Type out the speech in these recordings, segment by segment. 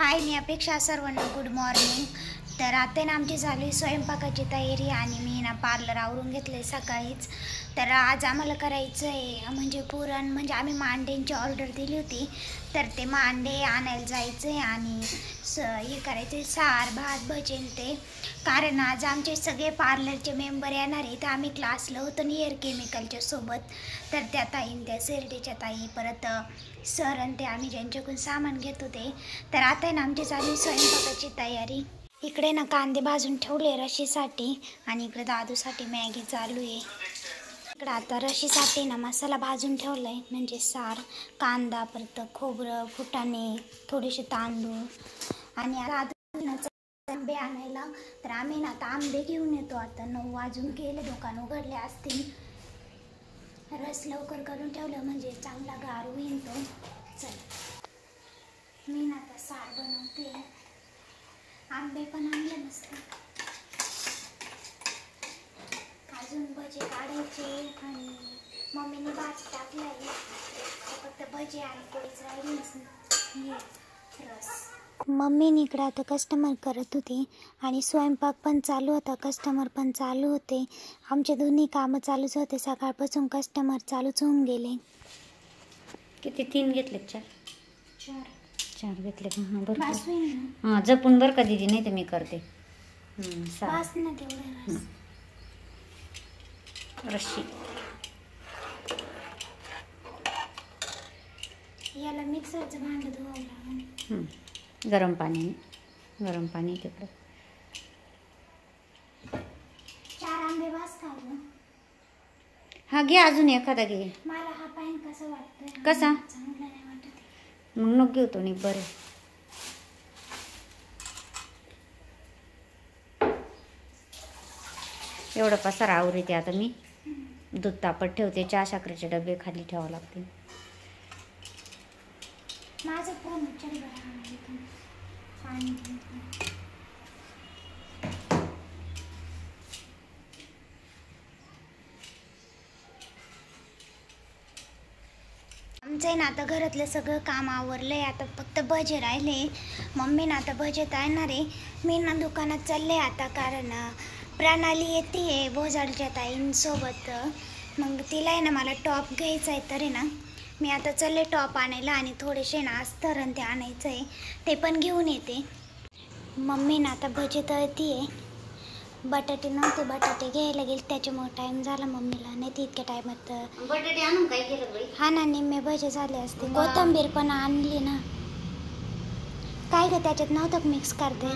हाय, मी अपेक्षा. सर्वांना good morning. तर आता ना आमची झाली स्वयंपाकाची तयारी आणि मी ना पार्लर आवरून घेतले सकाळीच. तर आज आम्हाला करायचं आहे म्हणजे पुरण, म्हणजे आम्ही मांड्यांची ऑर्डर दिली होती, तर ते मांडे आणायला जायचं आहे आणि हे करायचं आहे, सार भात भजन ते. कारण आज आमचे सगळे पार्लरचे मेंबर येणार आहे. तर आम्ही क्लासला होतो ना हेअर केमिकलच्या सोबत, तर त्या ताईन, त्या सेरडीच्या ताई, परत सर आणि ते आम्ही ज्यांच्याकडून सामान घेत होते. तर आता ना आमची चालू स्वयंपाकाची तयारी. इकडे ना कांदे भाजून ठेवले रशीसाठी आणि इकडे दादूसाठी मॅगी चालू आहे. इकडे आता रशीसाठी ना मसाला भाजून ठेवला आहे, म्हणजे सार, कांदा, परत खोबरं, फुटाणे, थोडेसे तांदूळ. आणि दादू आंबे आणायला, तर आम्ही ना आता आंबे घेऊन येतो. आता 9 वाजून गेले, दुकान उघडले असतील. रस लवकर करून ठेवलं म्हणजे चांगला गार होईल तो. चल, मी ना आता सार बनवते. आंबे पण आणले मस्त. अजून भजे काढायचे आणि मम्मीने भात टाकलाय, फक्त भजे आणि पोळीच राहिली. रस मम्मीने इकडे आता कस्टमर करत होती आणि स्वयंपाक पण चालू होता, कस्टमर पण चालू होते. आमचे दोन्ही कामं चालूच होते. सकाळपासून कस्टमर चालूच होऊन गेले. किती 3 घेतले? 4 घेतले. हां बरं, हां जपून बरं का दीदी, नाही तर मी करते. ना तेवढं रशी याला मिक्सरचं भांडं धुवावं लागेल. गरम पाणी तिकडं. 4 आंबे वास खाल्लं. हा घे, अजून एखादा घे. मला हा पाईन कसा वाटतोय? कसा? चांगला नाही वाटत. मग नको घेऊ तो, नाही बरं. एवढं पसारा आवरते आता मी. दूध तापत ठेवते, चहा साखरेचे डबे खाली ठेवावं लागते. माझं फोन चल पाणी. आमचं आहे ना आता घरातलं सगळं काम आवरलं आहे. आता फक्त भजे राहिले. मम्मी ना आता भजे तळणार आहे. मी ना दुकानात चालले आता, कारण प्रणाली येते भोजाडच्या ताईंसोबत. मग तिला आहे ना मला टॉप घ्यायचा आहे, तर आहे ना मी आता चालले टॉप आणायला आणि थोडेसे ना अस्तर आणि ते आणायचं आहे, ते पण घेऊन येते. मम्मी ना आता भजे तळती आहे. बटाटे नव्हते, बटाटे घ्यायला गेले, त्याच्यामुळे टाईम झाला मम्मीला. नाही तर इतक्या टायमात बटाटे आणून काय केलं बाई? हा ना, निम्मे भजे झाले असते. कोथिंबीर पण आणली ना. काय ग, त्याच्यात नव्हतं मिक्स करते.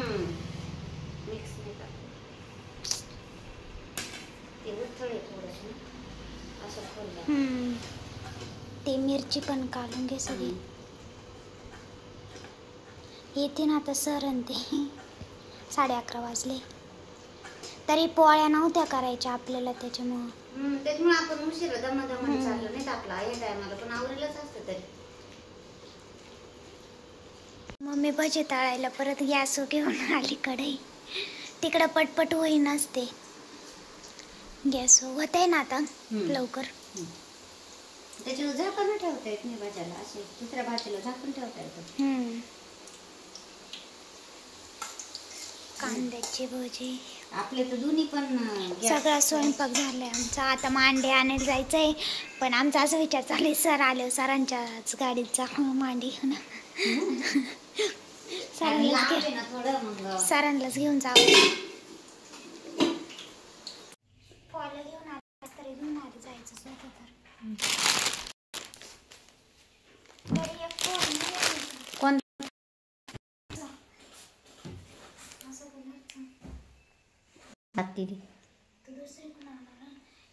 ते मिरची पण काढून घे सगळी. येते ना आता सर आणि ते. 11:30 वाजले, तरी पोळ्या नव्हत्या करायच्या आपल्याला, त्याच्यामुळं आपण उशिरा दमादमान चाललो, नाही तर आपला या टायमाला पण आवरलेलंच असतं. तरी मम्मी भजे तळायला परत गॅस घेऊन आली कढई. तिकडं पटपट होई नसते. गॅस होत आहे ना आता लवकर. त्याच्यावर झाकण ठेवता येत नाही भाज्याला, असे दुसऱ्या भाजीला झाकण ठेवता येतं. कांद्याचे भजे आपले तर दोन्ही पण. सगळा स्वयंपाक झालाय आमचा. आता मांडे आणायला जायचंय, पण आमचा असा विचार चालू आहे, सर आले, सरांच्याच गाडीचा मांडी सरांनाच घेऊन जावं. फॉलो घेऊन आले तरी घेऊन आले, जायचंच होतं तर. कोण?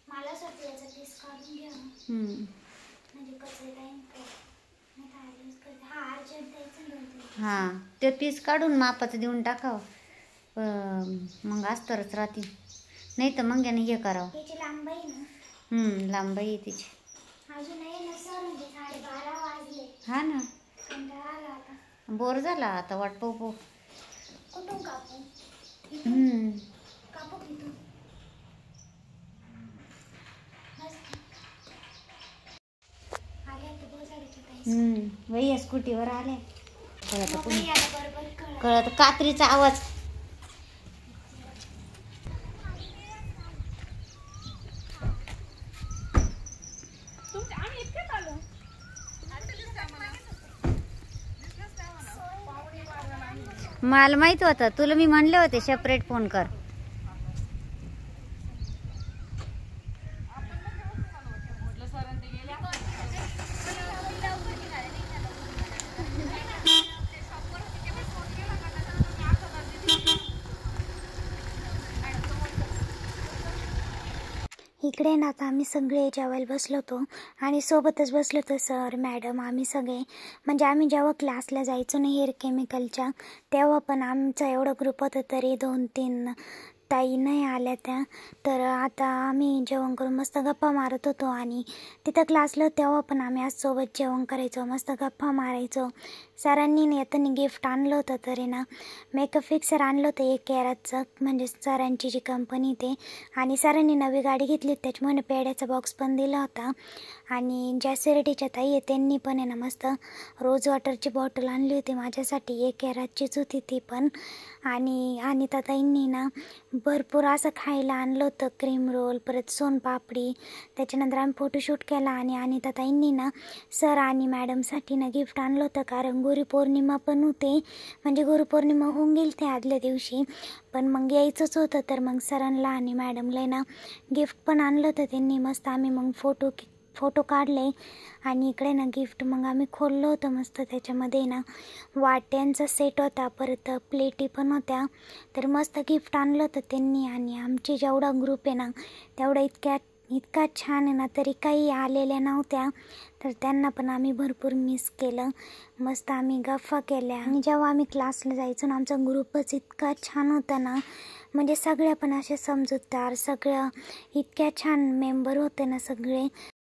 मला सध्याचा पीस काढून घ्या, म्हणजे कसं टाइम हा, ते पीस काढून मापाचं देऊन टाकावं, मग अस्तरच राहतील. नाही तर मग याने हे करावं. त्याची लांबाई ना, लांबाई आहे तिची. अजून आहे ना सर, म्हणजे 12:30 वाजले. हा ना, कंटाळा आला आता. बोर झाला आता, वाट पाहू. कुठून कापू? कापू इथून. भैया स्कूटीवर आले. कळत मग नाही आता बरोबर कळलं. कळत कात्रीचा आवाज. मला माहित होतं, तुला मी म्हणले होते सेपरेट फोन कर. इकडे ना आता आम्ही सगळे जेवायला बसलो होतो आणि सोबतच बसलो होतो सर मॅडम आम्ही सगळे. म्हणजे आम्ही जेव्हा क्लासला जायचो ना हेअर केमिकलच्या, तेव्हा पण आमचा एवढा ग्रुप होता तरी 2-3 ताई नाही आल्या त्या. तर आता आम्ही जेवण करून मस्त गप्पा मारत होतो आणि तिथं क्लासला तेव्हा पण आम्ही आज सोबत जेवण करायचो, मस्त गप्पा मारायचो. सरांनी येताना गिफ्ट आणलं होतं तरी ना मेकअप फिक्सर आणलं होतं 1 कॅरेटचं, म्हणजे सरांची जी कंपनी ते. आणि सरांनी नवी गाडी घेतली त्याच्यामुळे पेड्याचा बॉक्स पण दिला होता. आणि ज्या शिर्डीच्या ताई आहे त्यांनी पण आहे ना मस्त रोज वॉटरची बॉटल आणली होती माझ्यासाठी, 1 कॅरेटचीच होती ती पण. आणि अनिता ताईंनी ना भरपूर असं खायला आणलं होतं, क्रीम रोल, परत सोनपापडी. त्याच्यानंतर आम्ही फोटोशूट केला आणि अनिता ताईंनी ना सर आणि मॅडमसाठी ना गिफ्ट आणलं होतं, कारण गुरुपौर्णिमा पण होते. म्हणजे गुरुपौर्णिमा होऊन गेली ते आदल्या दिवशी, पण मग यायचंच होतं. तर मग सरांना आणि मॅडमला ना गिफ्ट पण आणलं होतं त्यांनी. मस्त आम्ही मग फोटो काढले आणि इकडे ना गिफ्ट मग आम्ही खोललं होतं मस्त. त्याच्यामध्ये ना वाट्यांचा सेट होता, परत प्लेटी पण होत्या. तर मस्त गिफ्ट आणलं होतं त्यांनी. आणि आमची जेवढा ग्रुप आहे ना तेवढा इतका छान आहे ना, तरी काही आलेल्या नव्हत्या. तर त्यांना पण आम्ही भरपूर मिस केलं. मस्त आम्ही गप्पा केल्या. आणि जेव्हा आम्ही क्लासला जायचो ना आमचा ग्रुपच इतका छान होता ना, म्हणजे सगळ्या पण असे समजूतदार, सगळं इतक्या छान मेंबर होते ना सगळे.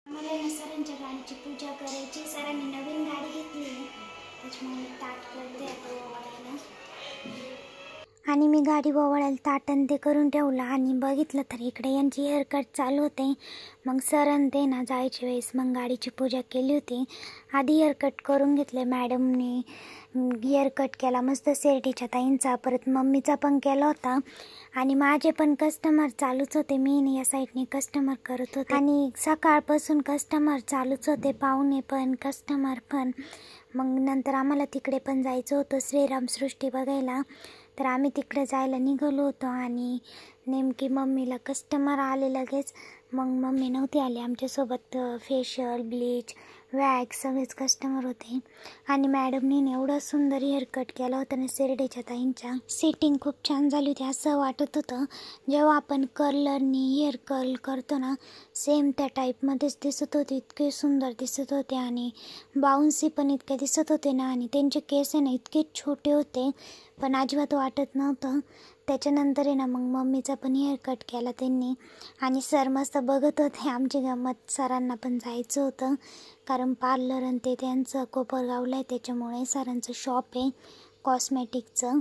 मला ना सरांच्या गाडीची पूजा करायची. सरांनी नवीन गाडी घेतली त्याच्यामुळे ताट करते आता ओवाळायला. आणि मी गाडी ओवाळायला ताटण ते करून ठेवलं आणि बघितलं तर इकडे यांची हेअरकट चालू होते. मग सरांनी ते ना जायच्या वेळेस मग गाडीची पूजा केली होती. आधी हेअरकट करून घेतले मॅडमने, हेअरकट केला मस्त शिर्डीच्या ताईंचा, परत मम्मीचा पण केला होता. आणि माझे पण कस्टमर चालूच होते, मी या साईडने कस्टमर करत होते आणि सकाळपासून कस्टमर चालूच होते, पाहुणे पण कस्टमर पण. मग नंतर आम्हाला तिकडे पण जायचं होतं श्रीरामसृष्टी बघायला. तर आम्ही तिकडे जायला निघालो होतो आणि नेमकी मम्मीला कस्टमर आले लगेच. मग मम्मी नव्हती आली आमच्यासोबत. फेशियल, ब्लीच, वॅक्स सगळेच कस्टमर होते. आणि मॅडमने एवढा सुंदर हेअरकट केला होता ना शिर्डीच्या ताईंच्या. सेटिंग खूप छान झाली होती. असं वाटत होतं जेव्हा आपण कर्लरनी हेअर कर्ल करतो ना सेम त्या टाईपमध्येच दिसत होते. इतके सुंदर दिसत होते आणि बाउन्सी पण इतके दिसत होते ना. आणि त्यांचे केस आहे ना इतके छोटे होते पण अजिबात वाटत नव्हतं. त्याच्यानंतर आहे ना मग मम्मीचा पण हेअरकट केला त्यांनी. आणि सर मस्त बघत होते आमची गंमत. सरांना पण जायचं होतं कारण पार्लर आणि ते त्यांचं कोपरगावला आहे, त्याच्यामुळे सरांचं शॉप आहे कॉस्मेटिकचं.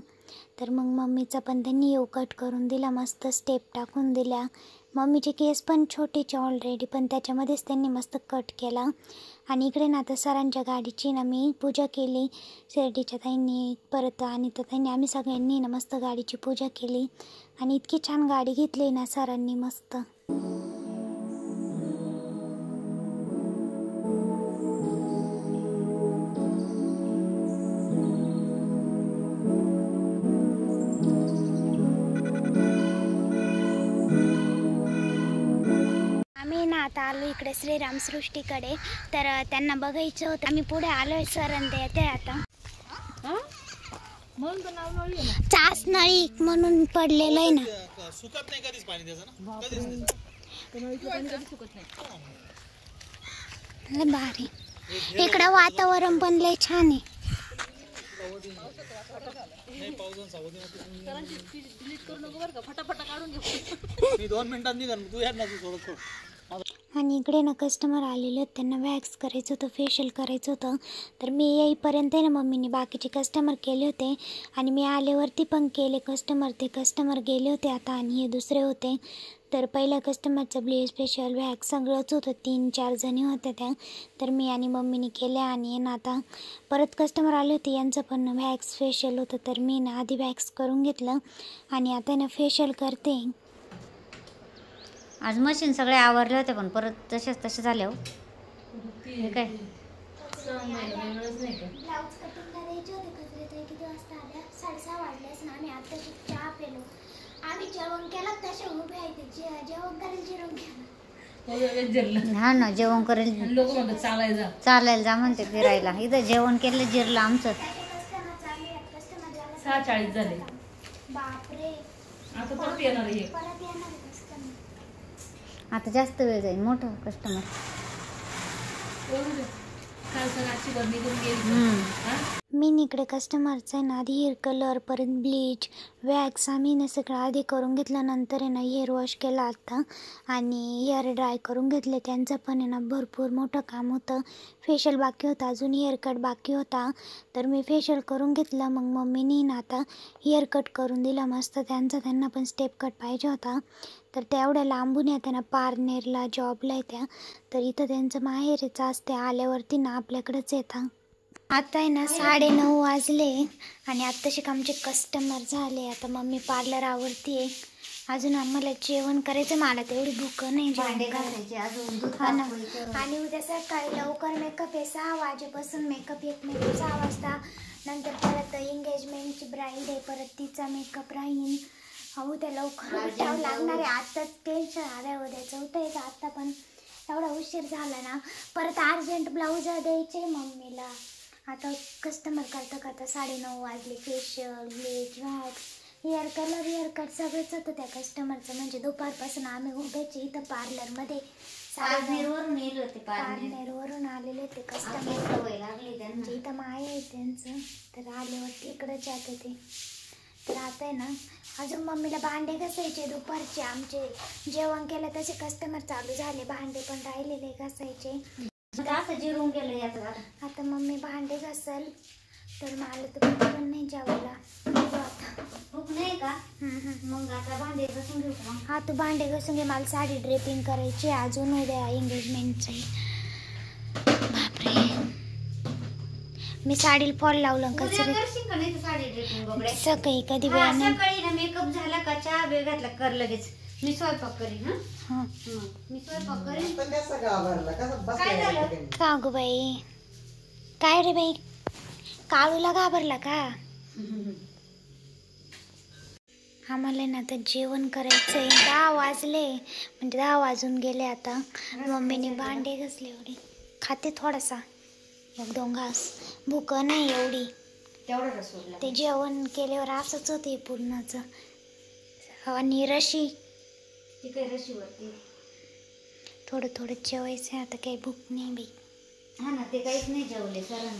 तर मग मम्मीचा पण त्यांनी कट करून दिला, मस्त स्टेप टाकून दिल्या. मम्मीचे केस पण छोटेचे ऑलरेडी, पण त्याच्यामध्येच त्यांनी मस्त कट केला. आणि इकडे ना आता सरांच्या गाडीची ना मी पूजा केली शिर्डीच्या ताईंनी, परत आणि तर ताईंनी आम्ही सगळ्यांनी ना मस्त गाडीची पूजा केली. आणि इतकी छान गाडी घेतली ना सरांनी मस्त. आता आलो इकडे श्रीरामसृष्टीकडे. तर त्यांना बघायचं होतं, आम्ही पुढे आलोय. सरण ते येते आता. चास नळी म्हणून पडलेलं आहे ना. सुकत नाही कधीच पाणी त्याचं ना, लय भारी. इकडं वातावरण पण लय छान आहे. मी 2 मिनिटांनी निघाल, तू यार ना तू थोडं. आणि आणि इकडे ना कस्टमर आलेले होते, त्यांना वॅक्स करायचं होतं, फेशियल करायचं होतं. तर मी येईपर्यंत ना मम्मीने बाकीचे कस्टमर केले होते आणि मी आल्यावरती पण केले कस्टमर. ते कस्टमर गेले होते आता आणि हे दुसरे होते. तर पहिल्या कस्टमरचं ब्लीच, फेशियल, वॅक्स सगळंच होतं. 3-4 जणी होत्या त्या. तर मी आणि मम्मीने केल्या आणि ना आता परत कस्टमर आले होते, यांचं पण वॅक्स फेशियल होतं. तर मी ना आधी वॅक्स करून घेतलं आणि आता ना फेशियल करते. आज मशीन सगळे आवरले होते पण परत तसे झाले हो. हे काय ब्लाऊज कटिंगला द्यायचे होते कचरे. ते किती वाजता आल्या? 6:30 वाजलेच ना. आम्ही आता चहा पेलो. आम्ही जेवण केलं तसे उभे आहे. ते जेवण करेल जिरून घ्या. हा ना, जेवण करेल. लोक म्हणतात चालायला जा म्हणते फिरायला. इथं जेवण केलं जिरलं आमचं. 6:40 झाले. बापरे, आता परत येणार आहे. परत येणार कस्टमर. आता जास्त वेळ जाईल. मोठं कस्टमर. काल सगळ्याची बदली करून गेली. मी इकडे कस्टमरचं आहे ना आधी हेअर कलर, परत ब्लीच, वॅक्स आम्ही ना सगळं आधी करून घेतलं. नंतर आहे ना हेअर वॉश केला आता आणि हेअर ड्राय करून घेतले. त्यांचं पण आहे ना भरपूर मोठं काम होतं. फेशियल बाकी होतं, अजून हेअर कट बाकी होता. तर मी फेशियल करून घेतलं. मग मम्मीनी ना आता हेअर कट करून दिला मस्त त्यांना पण स्टेप कट पाहिजे होता. तर त्या एवढ्या लांबून येत्या ना, पारनेरला जॉबला येत्या. तर इथं त्यांचं माहेरच असते. आल्यावरती ना आपल्याकडेच येतात. आता आहे ना 9:30 वाजले आणि आत्ताशी आमचे कस्टमर झाले. आता मम्मी पार्लर आवरती आहे. अजून आम्हाला जेवण करायचं. मला तेवढी भूक नाही. भांडे घासायचे अजून. हा ना. आणि उद्या सकाळी लवकर मेकअप आहे. 6 वाजेपासून मेकअप. एक मेकअप 6 वाजता. नंतर परत एंगेजमेंटची ब्राईड आहे, परत तिचा मेकअप राहील. उद्या लवकर उठावं लागणार आहे. आत्ताच टेन्शन आलं उद्या 4th आहे. आत्ता पण एवढा उशीर झाला ना. परत अर्जंट ब्लाऊज द्यायचे मम्मीला. आता कस्टमर करता 9:30 वाजले. Facial, bleach, wax, hair colour, hair cut सगळंच होतं त्या कस्टमरचं. म्हणजे दुपारपासून आम्ही उभ्याचे इथं पार्लरमध्ये. पारनेरवरून आलेले ते कस्टमर. म्हणजे इथं माय आहे त्यांचं. तर आल्यावरती इकडंच जाते ते. तर आता आहे ना अजून मम्मीला भांडे घासायचे दुपारचे. आमचे जेवण केलं तसे कस्टमर चालू झाले. भांडे पण राहिलेले घासायचे. जिरून गेलं याचं. आता मम्मी भांडे घासल. तर मला तर भूक पण नाही जेवायला. आता भूक नाही का? मग आता भांडे घासून घेऊ का? हा, तू भांडे घासून घे. मला साडी ड्रेपिंग करायची अजून उद्या एंगेजमेंटची. बापरे, मी साडीला फॉल लावलं कचरे. सकाळी कधी वेळ नाही. सकाळी ना मेकअप झाला का चहा वेळ घातला कर लगेच. मी स्वयंपाक करीन. मी स्वयंपाक करीन. काय झालं? का गो बाई? काय रे बाई, काळूला घाबरला का? आम्हाला ना तर जेवण करायचंय. 10 वाजले. म्हणजे 10 वाजून गेले आता. मम्मीने भांडे घासले. एवढी खाते थोडासा, 1-2 घास. भूक नाही एवढी. तेवढं रसोडला ते जेवण केल्यावर असंच होते पूर्णच. आणि रशी ती काही रशीवरती थोडं जेवायचं. आता काही भूक नाही बाई. हा ना, ते काहीच नाही जेवले सरांनी.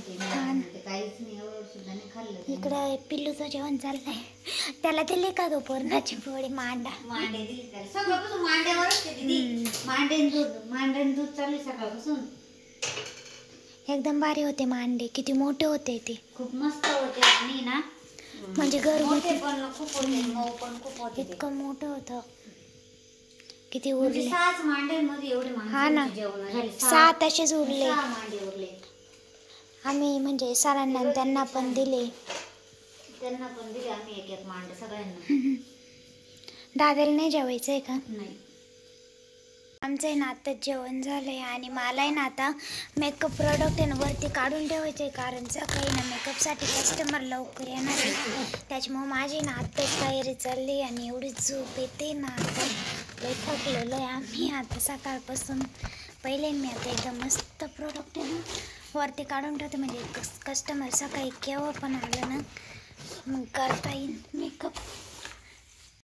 ते काहीच नाही, एवढं सुद्धा नाही खाल्लं. इकडं पिल्लूचं जेवण चाललंय. त्याला दिले का तो पुरणाची पोळी? मांडे दिली त्याला सकाळपासून. मांड्यावरच ते दिदी. मांडे दूध चालू सकाळपासून. एकदम भारी होते मांडे. किती मोठे होते ते. खूप मस्त होते. आणि ना म्हणजे घरगुती पण खूप होते, मऊ पण खूप होते. इतकं मोठं होतं. किती उरले? 6 मांड्यांमध्ये एवढे हा ना, जेवण झाले. 6 तसेच उरले. 6 मांडे उरले. आम्ही म्हणजे सरांना त्यांना पण दिले. आम्ही एक मांड सगळ्यांना. दादाला नाही जेवायचं आहे का? नाही. आमचं आहे ना आत्ताच जेवण झालं आहे. आणि मला आहे ना आता मेकअप प्रोडक्ट आहे ना वरती काढून ठेवायचं आहे. कारण सकाळी ना मेकअपसाठी कस्टमर लवकर येणार आहे. त्याच्यामुळं माझी ना आत्ताच तयारी चालली. आणि एवढी झोप येते ना. आता लय थकलेलो आहे आम्ही आता सकाळपासून. पहिले मी आता एकदम मस्त प्रोडक्ट आहे ना वरती काढून ठेवते. म्हणजे कस्टमर सकाळी केव्हा पण आलं ना मग करता येईल मेकअप.